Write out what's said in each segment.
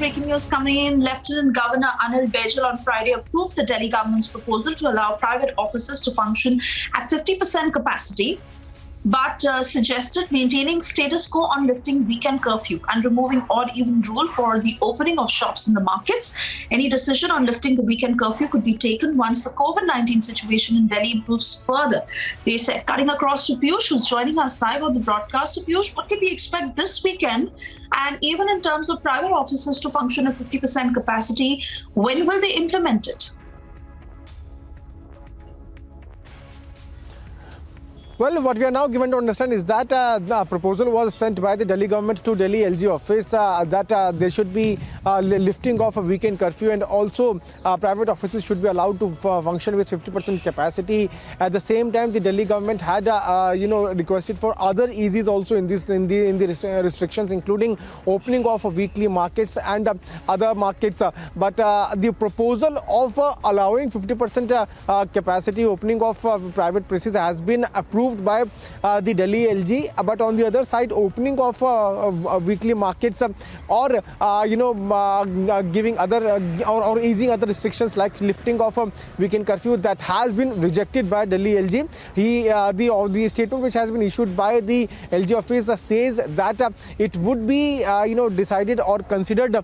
breaking news coming in. Lieutenant Governor Anil Baijal on Friday approved the Delhi government's proposal to allow private offices to function at 50% capacity, but suggested maintaining status quo on lifting weekend curfew and removing odd-even rule for the opening of shops in the markets. Any decision on lifting the weekend curfew could be taken once the COVID-19 situation in Delhi improves further, they said. Cutting across to Piyush, who's joining us live on the broadcast. So Piyush, what can we expect this weekend? And even in terms of private offices to function at 50% capacity, when will they implement it? Well, what we are now given to understand is that the proposal was sent by the Delhi government to Delhi LG office that there should be lifting of a weekend curfew, and also private offices should be allowed to function with 50% capacity. At the same time, the Delhi government had requested for other eases also in the restrictions, including opening of weekly markets and other markets. But the proposal of allowing 50% capacity opening of private places has been approved by the Delhi LG, but on the other side, opening of weekly markets or giving other or easing other restrictions like lifting of a weekend curfew, that has been rejected by Delhi LG. The statement which has been issued by the LG office says that it would be decided or considered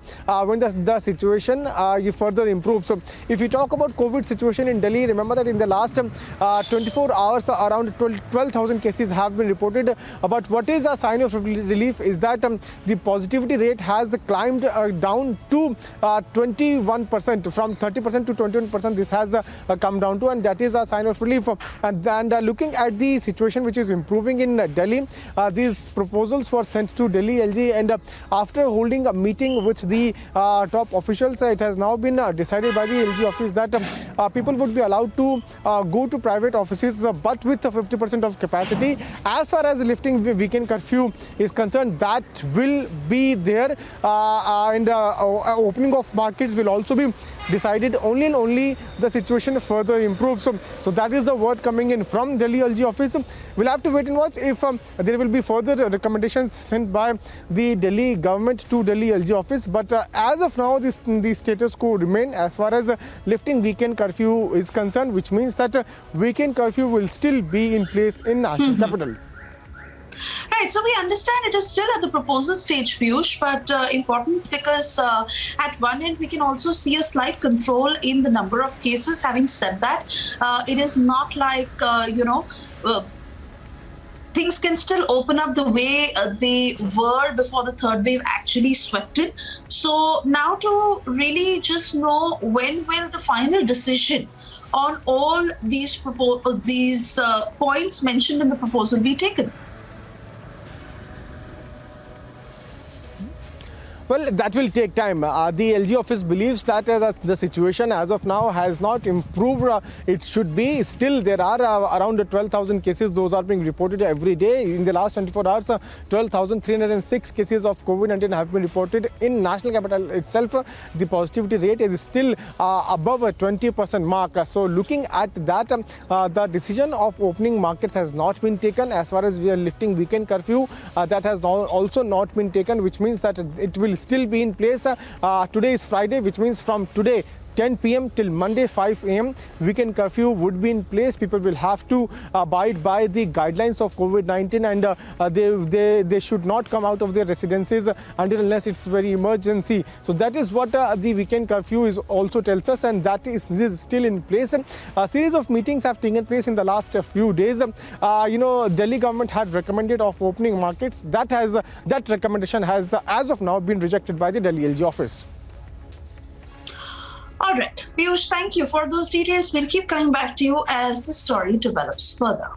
when the situation further improves. So if we talk about COVID situation in Delhi, remember that in the last 24 hours around 12,000 cases have been reported. But what is a sign of relief is that the positivity rate has climbed down to 21%. From 30% to 21%, this has come down to, and that is a sign of relief. And looking at the situation which is improving in Delhi, these proposals were sent to Delhi LG, and after holding a meeting with the top officials, it has now been decided by the LG office that people would be allowed to go to private offices, but with 50% of capacity. As far as lifting weekend curfew is concerned, that will be there, and opening of markets will also be decided only and only the situation further improves. So that is the word coming in from Delhi LG office. We'll have to wait and watch if there will be further recommendations sent by the Delhi government to Delhi LG office. But as of now, the status quo remain as far as lifting weekend curfew is concerned, which means that weekend curfew will still be in place in national capital. Right, so we understand it is still at the proposal stage, Piyush, but important because at one end we can also see a slight control in the number of cases. Having said that, it is not like, things can still open up the way they were before the third wave actually swept in. So now to really just know when will the final decision on all these points mentioned in the proposal be taken? Well, that will take time. The LG office believes that the situation as of now has not improved. It should be. Still, there are around 12,000 cases. Those are being reported every day. In the last 24 hours, 12,306 cases of COVID-19 have been reported in national capital itself. The positivity rate is still above a 20% mark. So looking at that, the decision of opening markets has not been taken. As far as we are lifting weekend curfew, that has also not been taken, which means that it will still be in place. Today is Friday, which means from today 10 p.m. till Monday 5 a.m. weekend curfew would be in place. People will have to abide by the guidelines of COVID-19, and they should not come out of their residences until unless it's very emergency. So that is what the weekend curfew is also tells us, and that is still in place. A series of meetings have taken place in the last few days. Delhi government had recommended of opening markets. That recommendation has as of now been rejected by the Delhi LG office. All right, Piyush, thank you for those details. We'll keep coming back to you as the story develops further.